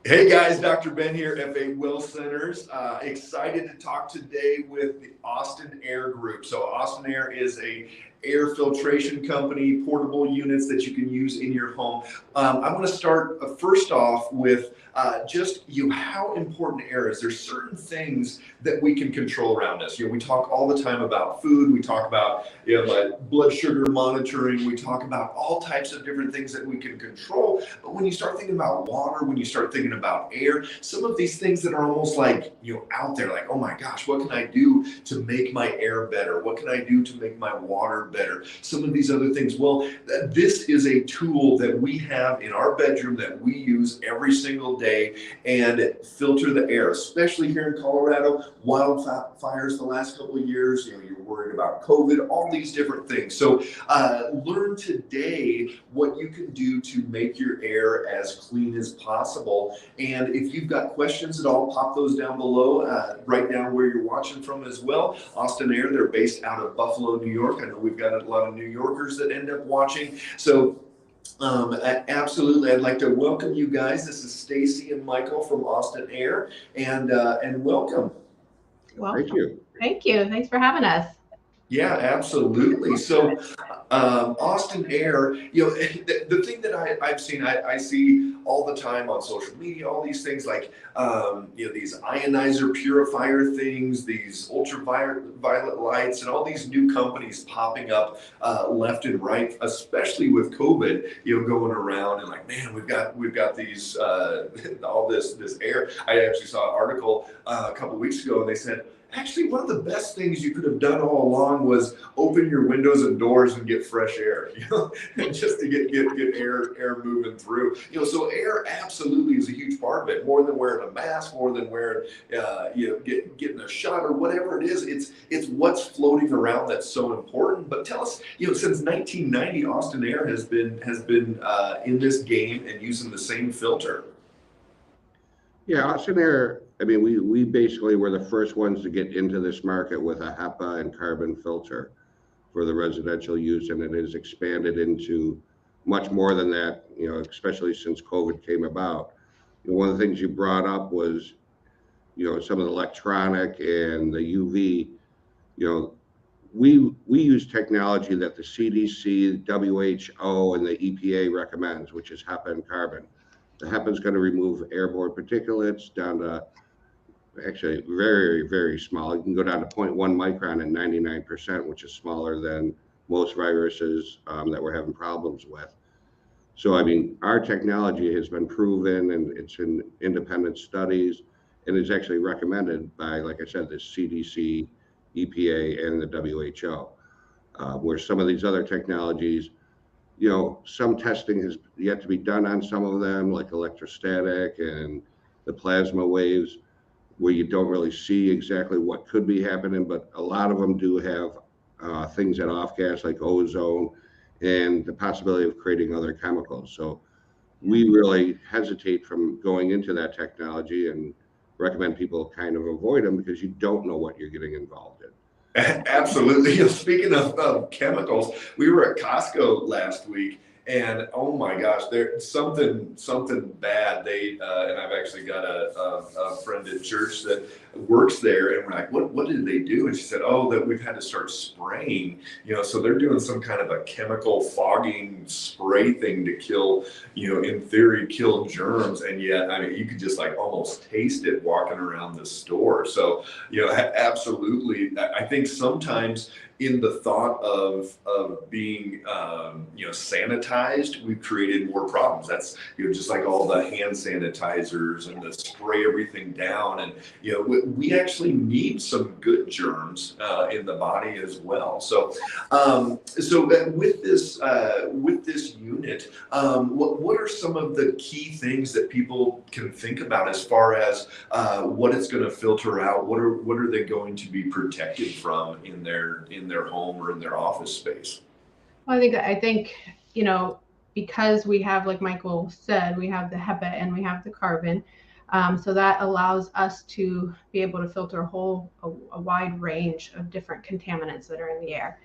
Hey guys, Dr. Ben here, FA Well Centers. Excited to talk today with the Austin Air Group. So Austin Air is a air filtration company, portable units that you can use in your home. I want to start first off with how important air is. There's certain things that we can control around us. We talk all the time about food. We talk about like blood sugar monitoring. We talk about all types of different things that we can control. But when you start thinking about water, when you start thinking about air, some of these things that are almost like out there, like, oh my gosh, what can I do to make my air better? What can I do to make my water better? Some of these other things. Well, this is a tool that we have in our bedroom that we use every single day and filter the air, especially here in Colorado. Wildfires the last couple of years, you're worried about COVID, all these different things. So learn today what you can do to make your air as clean as possible. And if you've got questions at all, pop those down below, right down where you're watching from as well. Austin Air, they're based out of Buffalo, New York. I know we've got a lot of New Yorkers that end up watching. So absolutely, I'd like to welcome you guys. This is Stacy and Michael from Austin Air, and welcome. Well, Thank you. thank you. Thanks for having us. Yeah, absolutely. So, Austin Air, the thing that I've seen, I see all the time on social media, all these things like, these ionizer purifier things, these ultraviolet lights, and all these new companies popping up left and right, especially with COVID, going around and like, man, we've got these, all this air. I actually saw an article a couple of weeks ago, and they said, actually, one of the best things you could have done all along was open your windows and doors and get fresh air, just to get air moving through. So air absolutely is a huge part of it. More than wearing a mask, more than wearing, getting a shot or whatever it is. It's what's floating around that's so important. But tell us, since 1990, Austin Air has been in this game and using the same filter. Yeah, Austin Air, I mean, we basically were the first ones to get into this market with a HEPA and carbon filter for the residential use, and it has expanded into much more than that, especially since COVID came about. One of the things you brought up was, some of the electronic and the UV. We use technology that the CDC, WHO, and the EPA recommends, which is HEPA and carbon. The HEPA is going to remove airborne particulates down to actually very, very small. You can go down to 0.1 micron at 99%, which is smaller than most viruses that we're having problems with. So, I mean, our technology has been proven, and it's in independent studies, and is actually recommended by, like I said, the CDC, EPA, and the WHO. Where some of these other technologies, some testing has yet to be done on some of them, like electrostatic and the plasma waves, where you don't really see exactly what could be happening, but a lot of them do have things that off gas, like ozone, and the possibility of creating other chemicals. So we really hesitate from going into that technology and recommend people kind of avoid them because you don't know what you're getting involved in. Absolutely. Speaking of chemicals, we were at Costco last week, and oh my gosh, there's something bad. They and I've actually got a friend at church that works there, and we're like, what did they do? And she said, oh, that we've had to start spraying. So they're doing some kind of a chemical fogging spray thing to kill, in theory, kill germs, and yet, I mean, you could just like almost taste it walking around the store. So, absolutely, I think sometimes in the thought of being sanitized, we've created more problems. That's just like all the hand sanitizers and the spray everything down, and we actually need some good germs in the body as well. So with this unit, what are some of the key things that people can think about as far as what it's going to filter out? What are they going to be protected from in their home or in their office space? Well, I think, because we have, like Michael said, we have the HEPA and we have the carbon. So that allows us to be able to filter a wide range of different contaminants that are in the air.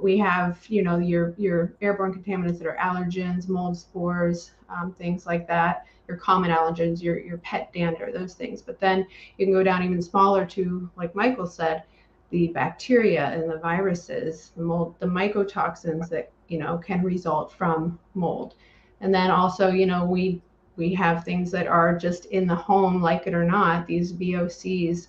We have, your airborne contaminants that are allergens, mold spores, things like that. Your common allergens, your pet dander, those things. But then you can go down even smaller to, like Michael said, the bacteria and the viruses, the mold, the mycotoxins that can result from mold. And then also, we have things that are just in the home, like it or not, these VOCs,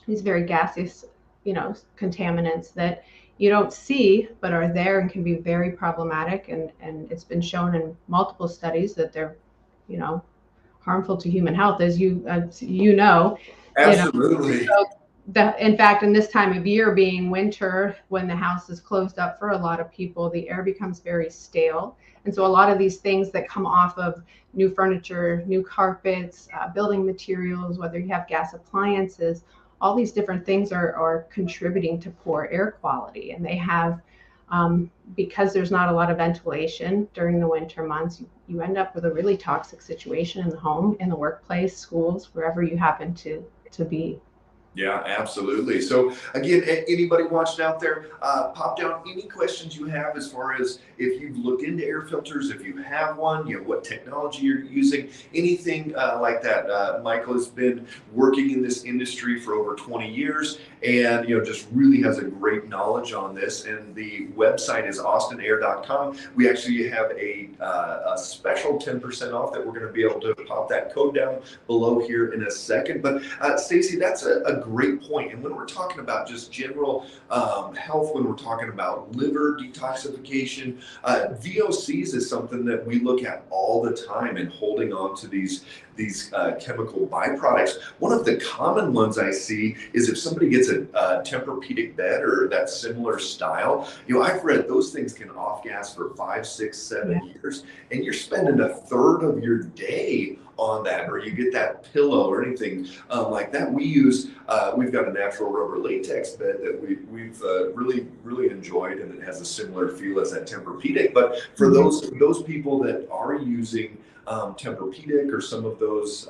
these very gaseous, contaminants that you don't see but are there and can be very problematic. And it's been shown in multiple studies that they're, harmful to human health, as you know. Absolutely. In fact, in this time of year, being winter, when the house is closed up for a lot of people, the air becomes very stale. And so a lot of these things that come off of new furniture, new carpets, building materials, whether you have gas appliances, all these different things are contributing to poor air quality. And they have, because there's not a lot of ventilation during the winter months, you end up with a really toxic situation in the home, in the workplace, schools, wherever you happen to be. Yeah, absolutely. So again, anybody watching out there, pop down any questions you have as far as if you've looked into air filters, if you have one, what technology you're using, anything like that. Michael has been working in this industry for over 20 years and, just really has a great knowledge on this. And the website is austinair.com. We actually have a special 10% off that we're going to be able to pop that code down below here in a second. But Stacy, that's a great point. And when we're talking about just general health, when we're talking about liver detoxification, VOCs is something that we look at all the time and holding on to these chemical byproducts. One of the common ones I see is if somebody gets a Tempur-Pedic bed or that similar style, I've read those things can off-gas for 5, 6, 7 years, and you're spending a third of your day on that, or you get that pillow or anything like that. We've got a natural rubber latex bed that we've really enjoyed, and it has a similar feel as that Tempur-Pedic. But for those people that are using Tempur-Pedic or some of those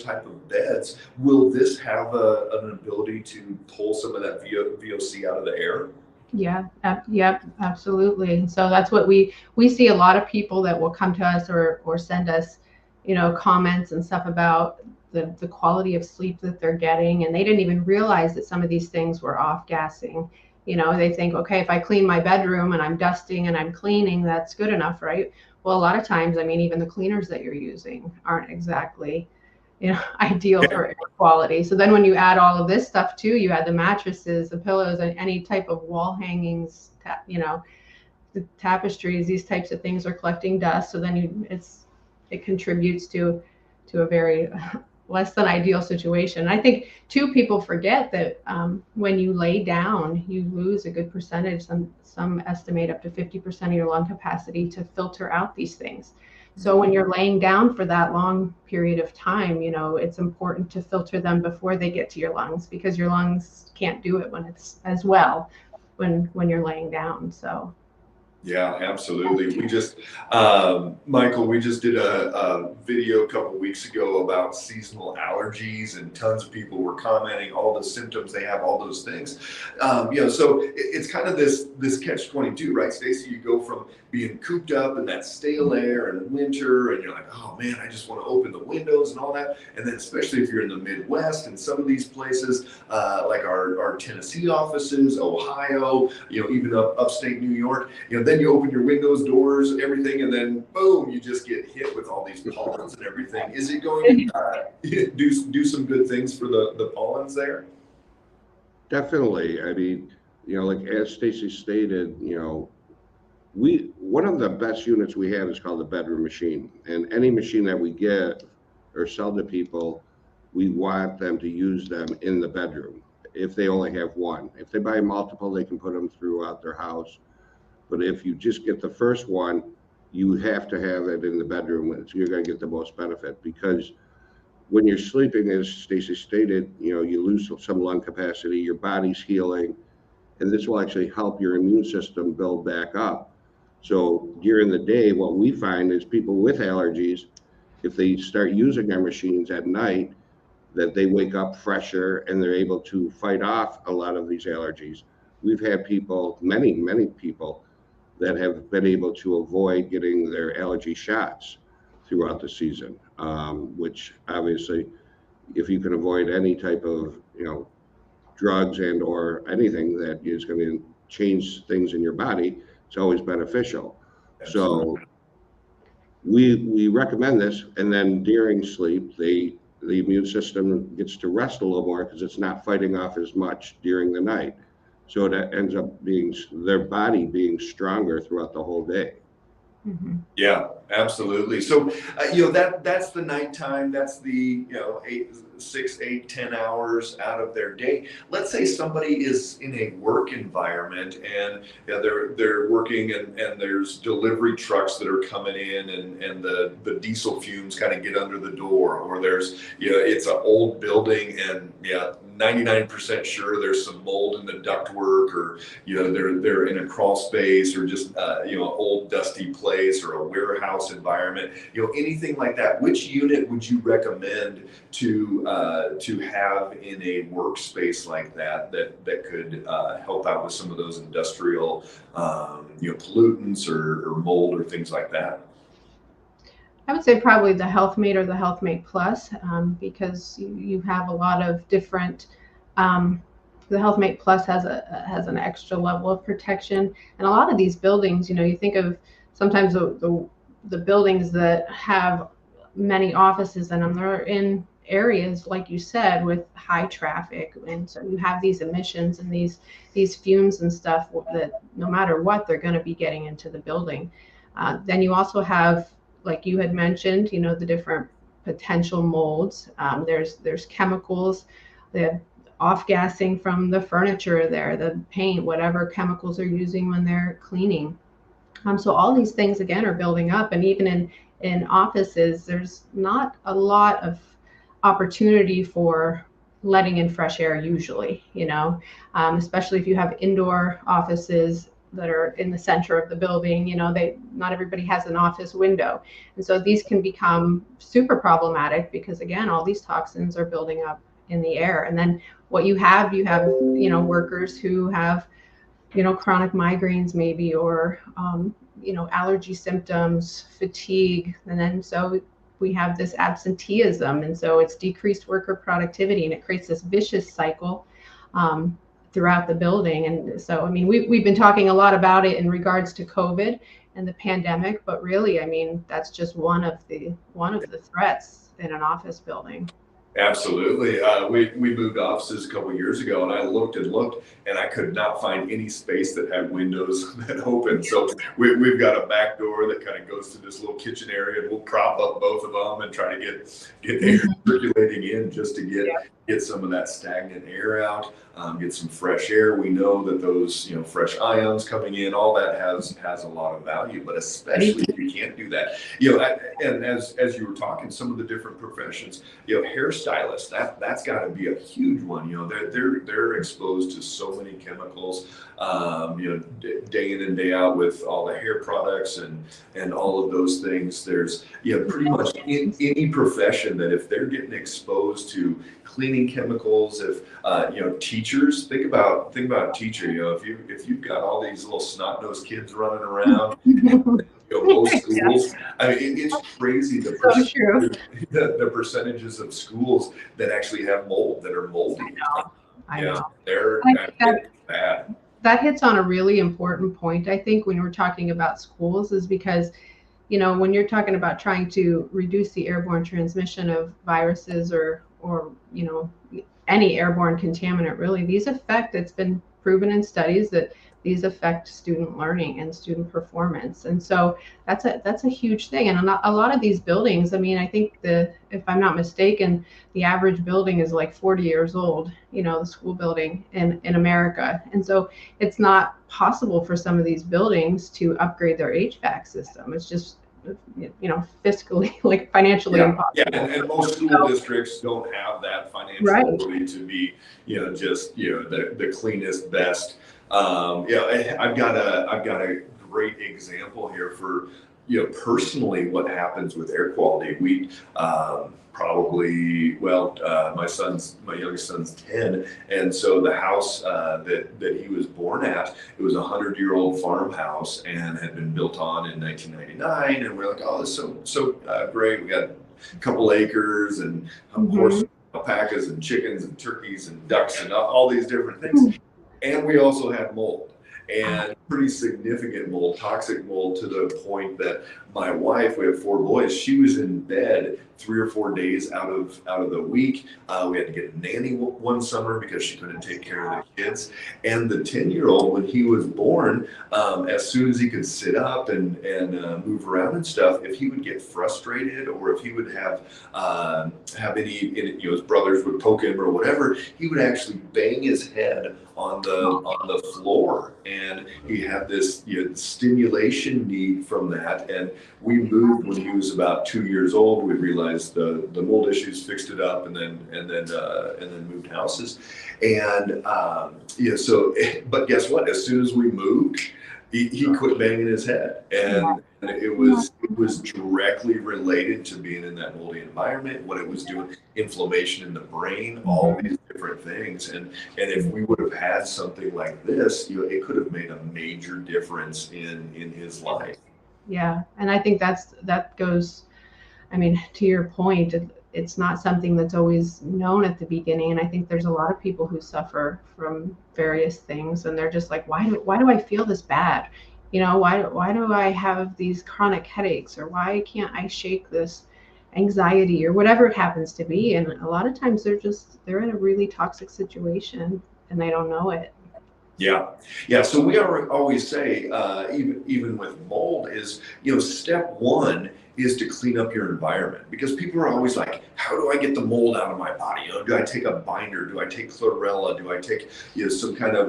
type of beds, will this have an ability to pull some of that VOC out of the air? Yeah, yep, absolutely. And so that's what we see a lot of people that will come to us or send us, comments and stuff about the quality of sleep that they're getting, and they didn't even realize that some of these things were off-gassing. They think, okay, if I clean my bedroom and I'm dusting and I'm cleaning, that's good enough, right? Well, a lot of times, even the cleaners that you're using aren't exactly, ideal for air quality. So then when you add all of this stuff too, you add the mattresses, the pillows, and any type of wall hangings, the tapestries, these types of things are collecting dust. So then it contributes to a very less than ideal situation. I think too, people forget that when you lay down, you lose a good percentage. Some estimate up to 50% of your lung capacity to filter out these things. So when you're laying down for that long period of time, it's important to filter them before they get to your lungs, because your lungs can't do it when it's as well when you're laying down. So. Yeah, absolutely. We just, Michael, we just did a video a couple weeks ago about seasonal allergies, and tons of people were commenting all the symptoms they have, all those things. So it's kind of this catch-22, right, Stacy? You go from being cooped up in that stale air in winter, and you're like, oh man, I just want to open the windows and all that. And then especially if you're in the Midwest and some of these places, like our Tennessee offices, Ohio, even upstate New York, then you open your windows, doors, everything, and then boom, you just get hit with all these pollens and everything. Is it going to do some good things for the pollens there? Definitely. Like as Stacy stated, one of the best units we have is called the bedroom machine, and any machine that we get or sell to people, we want them to use them in the bedroom. If they only have one, if they buy multiple, they can put them throughout their house. But if you just get the first one, you have to have it in the bedroom, so you're going to get the most benefit. Because when you're sleeping, as Stacy stated, you lose some lung capacity, your body's healing, and this will actually help your immune system build back up. So during the day, what we find is people with allergies, if they start using our machines at night, that they wake up fresher and they're able to fight off a lot of these allergies. we've had people, many people that have been able to avoid getting their allergy shots throughout the season, which obviously, if you can avoid any type of, drugs and or anything that is going to change things in your body, it's always beneficial. Absolutely. So we recommend this, and then during sleep, the immune system gets to rest a little more because it's not fighting off as much during the night. So it ends up being their body being stronger throughout the whole day. Mm-hmm. Yeah, absolutely. So, that's the nighttime. That's the, 6, 8, 10 hours out of their day. Let's say somebody is in a work environment and they're working and there's delivery trucks that are coming in and the diesel fumes kind of get under the door, or there's, it's an old building and 99% sure there's some mold in the ductwork, or they're in a crawl space, or just old dusty place, or a warehouse environment, anything like that. Which unit would you recommend to have in a workspace like that could help out with some of those industrial pollutants or mold or things like that? I would say probably the HealthMate or the HealthMate Plus, because you have a lot of different. The HealthMate Plus has an extra level of protection, and a lot of these buildings, you think of sometimes the buildings that have many offices in them, they're in areas, like you said, with high traffic, and so you have these emissions and these fumes and stuff that no matter what, they're going to be getting into the building. Then you also have, like you had mentioned, the different potential molds. There's chemicals, the off-gassing from the furniture there, the paint, whatever chemicals they're using when they're cleaning. So all these things, again, are building up. And even in offices, there's not a lot of opportunity for letting in fresh air usually, especially if you have indoor offices that are in the center of the building. Not everybody has an office window, and so these can become super problematic because, again, all these toxins are building up in the air. And then what you have workers who have chronic migraines maybe, or allergy symptoms, fatigue, and then so we have this absenteeism, and so it's decreased worker productivity, and it creates this vicious cycle throughout the building. And so, I mean, we've been talking a lot about it in regards to COVID and the pandemic, but really, I mean, that's just one of the threats in an office building. Absolutely. We moved offices a couple of years ago, and I looked, and I could not find any space that had windows that open. So we've got a back door that kind of goes to this little kitchen area, and we'll prop up both of them and try to get air circulating in, just to get some of that stagnant air out, get some fresh air. We know that those, fresh ions coming in, all that has a lot of value, but especially if you can't do that, and as you were talking, some of the different professions, hairstylists, that's got to be a huge one. They're exposed to so many chemicals, day in and day out, with all the hair products and all of those things. There's pretty much in any profession that if they're getting exposed to cleaning chemicals, if teachers, think about a teacher, if you've got all these little snot-nosed kids running around, most schools, I mean, it's crazy the percentages of schools that actually have mold, that are moldy. I know. They're bad. That hits on a really important point, I think, when we're talking about schools, is because when you're talking about trying to reduce the airborne transmission of viruses or any airborne contaminant, really, it's been proven in studies that these affect student learning and student performance. And so that's a huge thing. And a lot of these buildings, I mean, I think if I'm not mistaken, the average building is like 40 years old, the school building in America. And so it's not possible for some of these buildings to upgrade their HVAC system. It's just, fiscally, like financially impossible. Yeah, and most school districts don't have that financial ability to be, just the cleanest, best. I've got a great example here for personally, what happens with air quality, we probably, my youngest son's 10, and so the house that he was born at, it was a 100-year-old farmhouse and had been built on in 1999, and we're like, oh, this is so great. We got a couple acres and horse alpacas and chickens and turkeys and ducks and all these different things, and we also had mold. And pretty significant mold, toxic mold, to the point that my wife, we have 4 boys, she was in bed 3 or 4 days out of the week. We had to get a nanny one summer because she couldn't take care of the kids. And the 10-year-old, when he was born, as soon as he could sit up and move around and stuff, if he would get frustrated or if he would have any, his brothers would poke him or whatever, he would actually bang his head on the floor, and he had this stimulation need from that. And we moved when he was about 2 years old. We realized the mold issues, fixed it up, and then moved houses. And but guess what? As soon as we moved, he quit banging his head, and it was directly related to being in that moldy environment, what it was doing, inflammation in the brain, all these different things. And if we would have had something like this, it could have made a major difference in his life. Yeah, and I think that goes, I mean, to your point, it's not something that's always known at the beginning. And I think there's a lot of people who suffer from various things, and they're just like, why do I feel this bad? Why do I have these chronic headaches, or why can't I shake this anxiety, or whatever it happens to be? And a lot of times they're in a really toxic situation and they don't know it. Yeah. So we always say, even with mold, is step one is to clean up your environment, because people are always like, how do I get the mold out of my body? Do I take a binder? Do I take chlorella? Do I take some kind of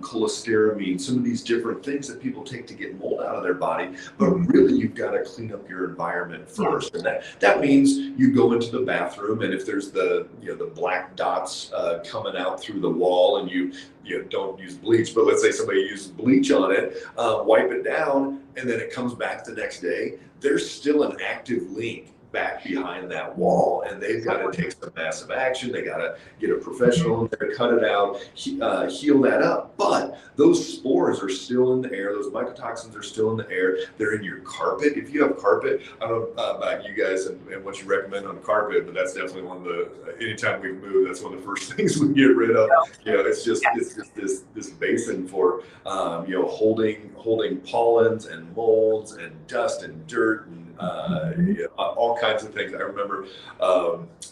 cholestyramine? Some of these different things that people take to get mold out of their body. But really, you've got to clean up your environment first, and that means you go into the bathroom, and if there's the black dots coming out through the wall, and you don't use bleach, but let's say somebody uses bleach on it, wipe it down, and then it comes back the next day, there's still an active link back behind that wall, and they've got to take some massive action. They got to get a professional in there to cut it out, heal that up. But those spores are still in the air. Those mycotoxins are still in the air. They're in your carpet. If you have carpet, I don't know about you guys and what you recommend on carpet, but that's definitely one of the, anytime we move, that's one of the first things we get rid of. It's just this basin for holding pollens and molds and dust and dirt and all kinds of things. I remember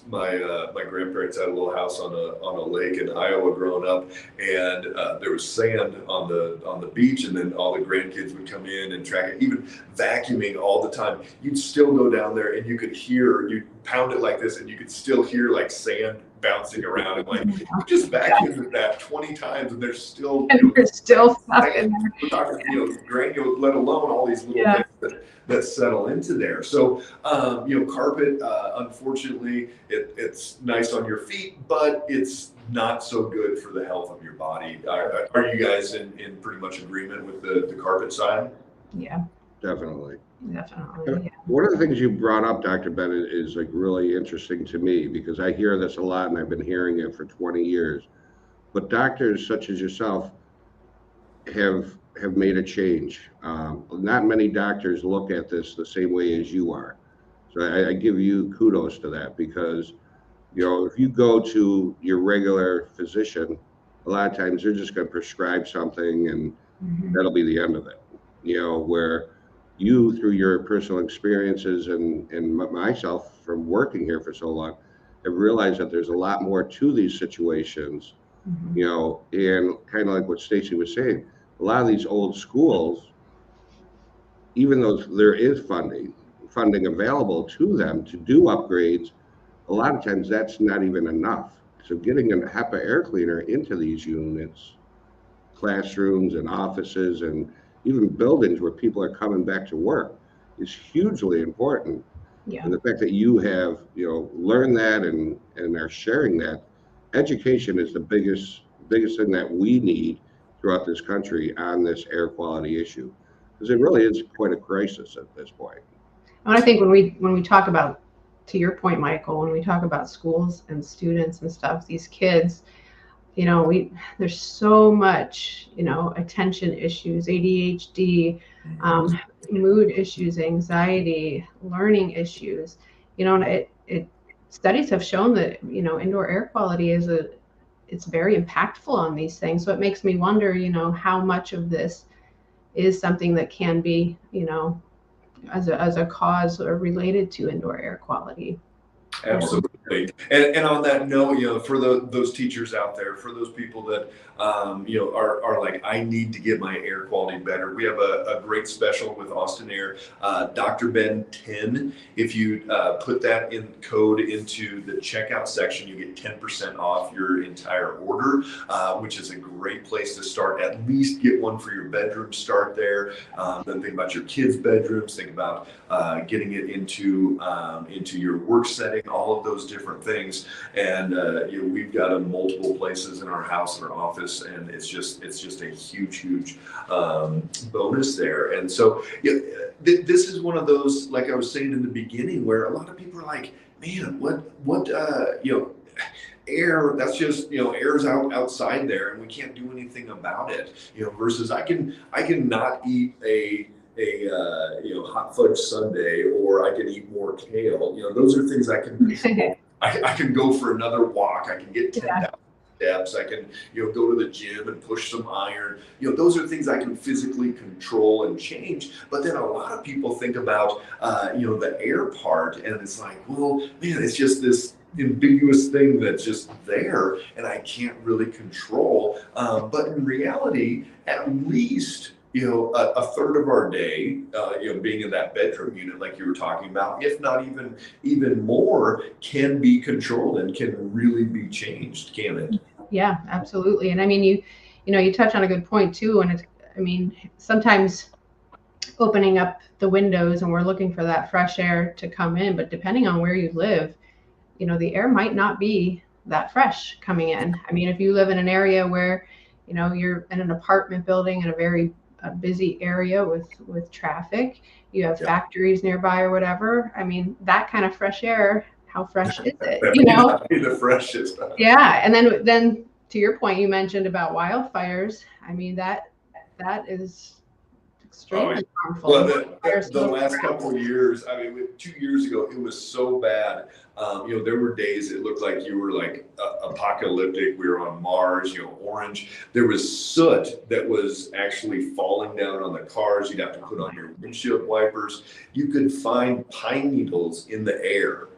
my grandparents had a little house on a lake in Iowa growing up, and there was sand on the beach, and then all the grandkids would come in and track it. Even vacuuming all the time, you'd still go down there and you'd pound it like this, and you could still hear like sand bouncing around, and like you just vacuumed that 20 times and there's still stuck in there. We're talking granular, let alone all these little things that settle into there. So carpet, unfortunately, it's nice on your feet, but it's not so good for the health of your body. Are you guys in pretty much agreement with the carpet side? Yeah, Definitely. Yeah. One of the things you brought up, Dr. Bennett, is like really interesting to me, because I hear this a lot and I've been hearing it for 20 years. But doctors such as yourself have made a change. Not many doctors look at this the same way as you are. So I give you kudos to that, because if you go to your regular physician, a lot of times they're just going to prescribe something and that'll be the end of it. Where you, through your personal experiences and myself from working here for so long, have realized that there's a lot more to these situations, and kind of like what Stacy was saying, a lot of these old schools, even though there is funding available to them to do upgrades, a lot of times that's not even enough. So getting a HEPA air cleaner into these units, classrooms and offices and even buildings where people are coming back to work is hugely important. Yeah. And the fact that you have, learned that and are sharing that, education is the biggest thing that we need throughout this country on this air quality issue. because it really is quite a crisis at this point. And I think when we talk about, to your point, Michael, when we talk about schools and students and stuff, these kids, there's so much, attention issues, ADHD, mood issues, anxiety, learning issues, and it studies have shown that, indoor air quality it's very impactful on these things. So it makes me wonder, how much of this is something that can be, as a cause or related to indoor air quality. Absolutely. And on that note, for those teachers out there, for those people that, are like, I need to get my air quality better. We have a great special with Austin Air, Dr. Ben 10. If you put that in code into the checkout section, you get 10% off your entire order, which is a great place to start. At least get one for your bedroom, start there. Then think about your kids' bedrooms, think about getting it into your work setting, all of those different things. And we've got them multiple places in our house and our office, and it's just a huge bonus there. And so this is one of those, like I was saying in the beginning, where a lot of people are like, man, what air, that's just, air's outside there and we can't do anything about it, versus I can not eat a hot fudge sundae, or I can eat more kale. Those are things I can control. I can go for another walk. I can get 10,000 steps. I can, go to the gym and push some iron. Those are things I can physically control and change. But then a lot of people think about, the air part, and it's like, well, man, it's just this ambiguous thing that's just there and I can't really control. But in reality, at least, a third of our day, being in that bedroom unit, like you were talking about, if not even more, can be controlled and can really be changed, can it? Yeah, absolutely. And I mean, you touch on a good point too. And sometimes opening up the windows and we're looking for that fresh air to come in, but depending on where you live, the air might not be that fresh coming in. I mean, if you live in an area where, you're in an apartment building in a very busy area with traffic, you have factories nearby or whatever. I mean, that kind of fresh air, how fresh is it? The freshest. Yeah. And then to your point, you mentioned about wildfires. I mean, that is extremely harmful. Well, the last couple of years, 2 years ago, it was so bad. There were days it looked like you were like apocalyptic. We were on Mars, orange. There was soot that was actually falling down on the cars. You'd have to put on your windshield wipers. You could find pine needles in the air.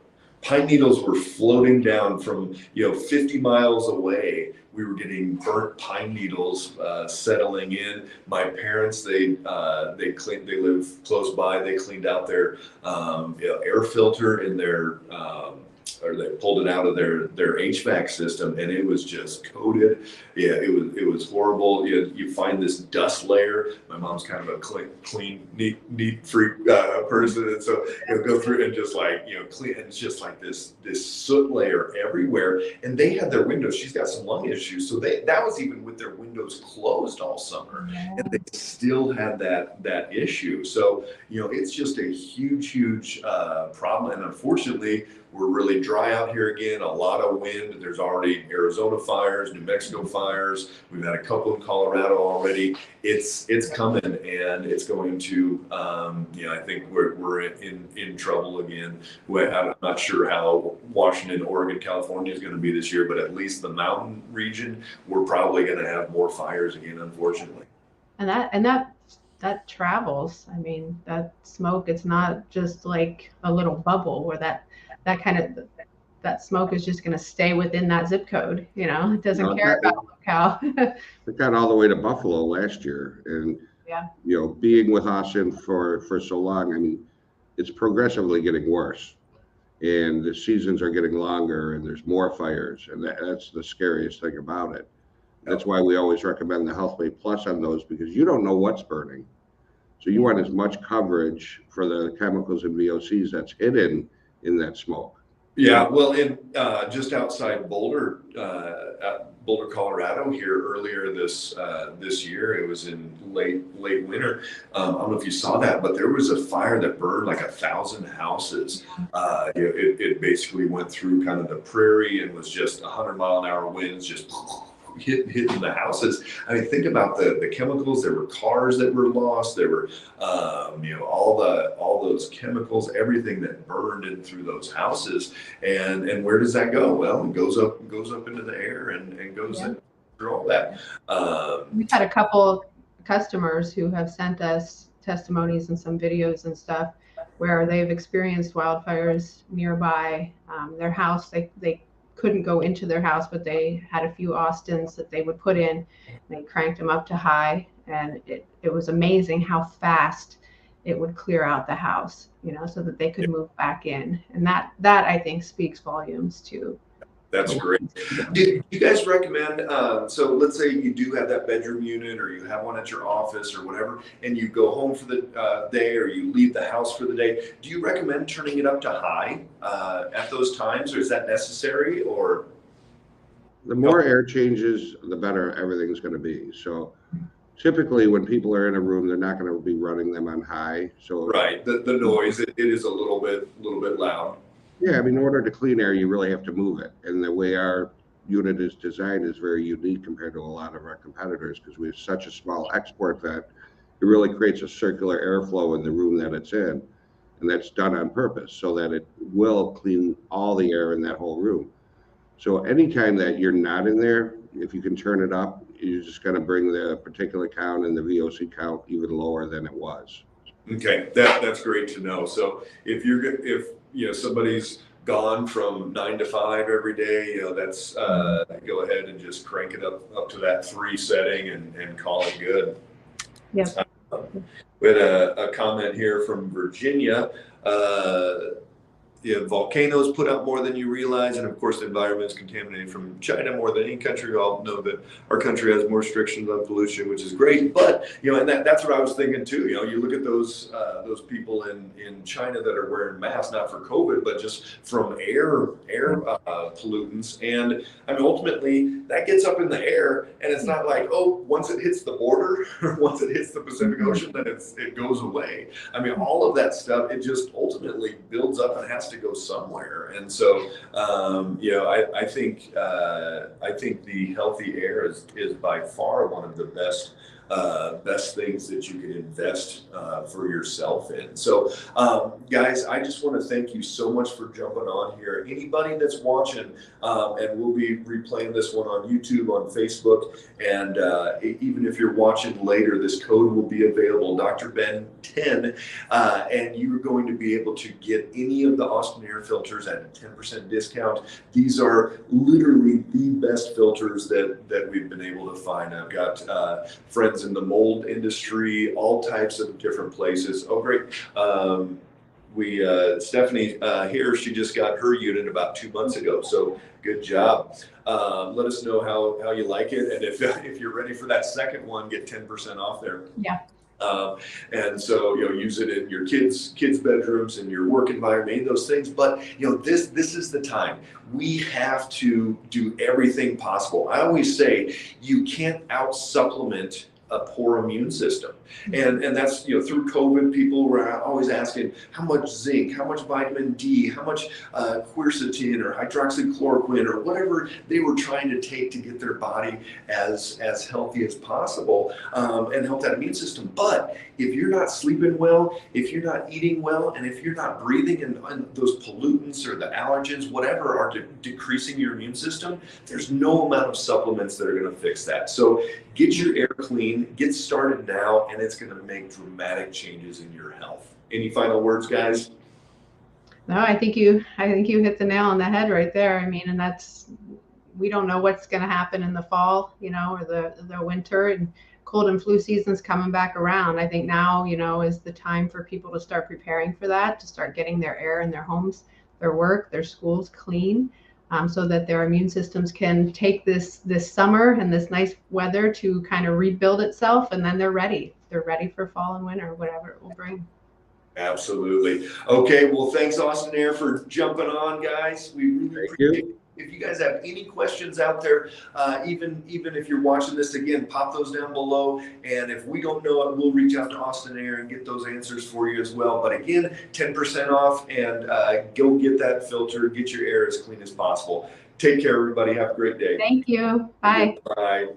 Pine needles were floating down from 50 miles away. We were getting burnt pine needles settling in. My parents, they live close by. They cleaned out their air filter in their or they pulled it out of their HVAC system, and it was just coated. Yeah, it was horrible. You find this dust layer. My mom's kind of a clean, neat freak person, and so go through and just clean. And it's just like this soot layer everywhere. And they had their windows. She's got some lung issues, so that was even with their windows closed all summer, and they still had that issue. So it's just a huge problem, and unfortunately, we're really dry out here again, a lot of wind. There's already Arizona fires, New Mexico fires. We've had a couple in Colorado already. It's coming, and it's going to, I think we're in trouble again. I'm not sure how Washington, Oregon, California is going to be this year, but at least the mountain region, we're probably going to have more fires again, unfortunately. And that travels. I mean, that smoke, it's not just like a little bubble where that smoke is just going to stay within that zip code. It doesn't care about locale. It got all the way to Buffalo last year, and being with Austin for so long, it's progressively getting worse, and the seasons are getting longer, and there's more fires, and that's the scariest thing about it. That's why we always recommend the Healthway Plus on those, because you don't know what's burning, so you want as much coverage for the chemicals and VOCs that's hidden in that smoke. Yeah, well, in just outside Boulder, Boulder, Colorado, here earlier this year, it was in late winter. I don't know if you saw that, but there was a fire that burned like 1,000 houses. It basically went through kind of the prairie and was just 100-mile-an-hour winds, just hitting the houses. I mean, think about the chemicals. There were cars that were lost. There were, all those chemicals, everything that burned in through those houses. And where does that go? Well, it goes up into the air and goes in through all that. We've had a couple customers who have sent us testimonies and some videos and stuff where they've experienced wildfires nearby their house. They couldn't go into their house, but they had a few Austins that they would put in. They cranked them up to high, and it was amazing how fast it would clear out the house, so that they could move back in. And that I think speaks volumes too. That's great. Do you guys recommend, so let's say you do have that bedroom unit or you have one at your office or whatever, and you go home for the day or you leave the house for the day, do you recommend turning it up to high at those times, or is that necessary? Or The more air changes, the better everything's going to be. So typically when people are in a room, they're not going to be running them on high. So right, the noise, it is a little bit loud. yeah, I mean, in order to clean air, you really have to move it. And the way our unit is designed is very unique compared to a lot of our competitors, because we have such a small export vent. It really creates a circular airflow in the room that it's in. And that's done on purpose so that it will clean all the air in that whole room. So anytime that you're not in there, if you can turn it up, you're just going to bring the particulate count and the VOC count even lower than it was. Okay, that's great to know. So if somebody's gone from 9 to 5 every day, that's go ahead and just crank it up to that 3 setting and call it good. Yep. We had a comment here from Virginia. Volcanoes put out more than you realize, and of course the environment is contaminated from China more than any country. We all know that our country has more restrictions on pollution, which is great. But and that's what I was thinking too. You look at those people in China that are wearing masks, not for COVID, but just from air pollutants. And I mean, ultimately that gets up in the air, and it's not like, oh, once it hits the border or once it hits the Pacific Ocean, then it goes away. I mean, all of that stuff, it just ultimately builds up and has to go somewhere. And so I think the healthy air is by far one of the best things that you can invest for yourself in. So guys, I just want to thank you so much for jumping on here. Anybody that's watching, and we'll be replaying this one on YouTube, on Facebook, and even if you're watching later, this code will be available, Dr. Ben 10, and you're going to be able to get any of the Austin Air filters at a 10% discount. These are literally the best filters that we've been able to find. I've got friends in the mold industry, all types of different places. Oh, great. Stephanie here, she just got her unit about 2 months ago. So good job. Let us know how you like it. And if you're ready for that second one, get 10% off there. Yeah. And so, use it in your kids' bedrooms, in your work environment, those things. But, this is the time. We have to do everything possible. I always say you can't out-supplement a poor immune system. And that's, through COVID, people were always asking how much zinc, how much vitamin D, how much quercetin or hydroxychloroquine or whatever they were trying to take to get their body as healthy as possible and help that immune system. But if you're not sleeping well, if you're not eating well, and if you're not breathing in those pollutants or the allergens, whatever are decreasing your immune system, there's no amount of supplements that are going to fix that. So get your air clean, get started now, and it's going to make dramatic changes in your health. Any final words, guys? No, I think you hit the nail on the head right there. I mean, and we don't know what's going to happen in the fall, or the winter, and cold and flu season's coming back around. I think now, is the time for people to start preparing for that, to start getting their air in their homes, their work, their schools clean. So that their immune systems can take this summer and this nice weather to kind of rebuild itself, and then they're ready. They're ready for fall and winter, whatever it will bring. Absolutely. Okay, well, thanks Austin Air for jumping on, guys. We really Thank appreciate you. it. If you guys have any questions out there, even if you're watching this again, pop those down below. And if we don't know it, we'll reach out to Austin Air and get those answers for you as well. But again, 10% off, and go get that filter, get your air as clean as possible. Take care, everybody. Have a great day. Thank you. Bye. Bye.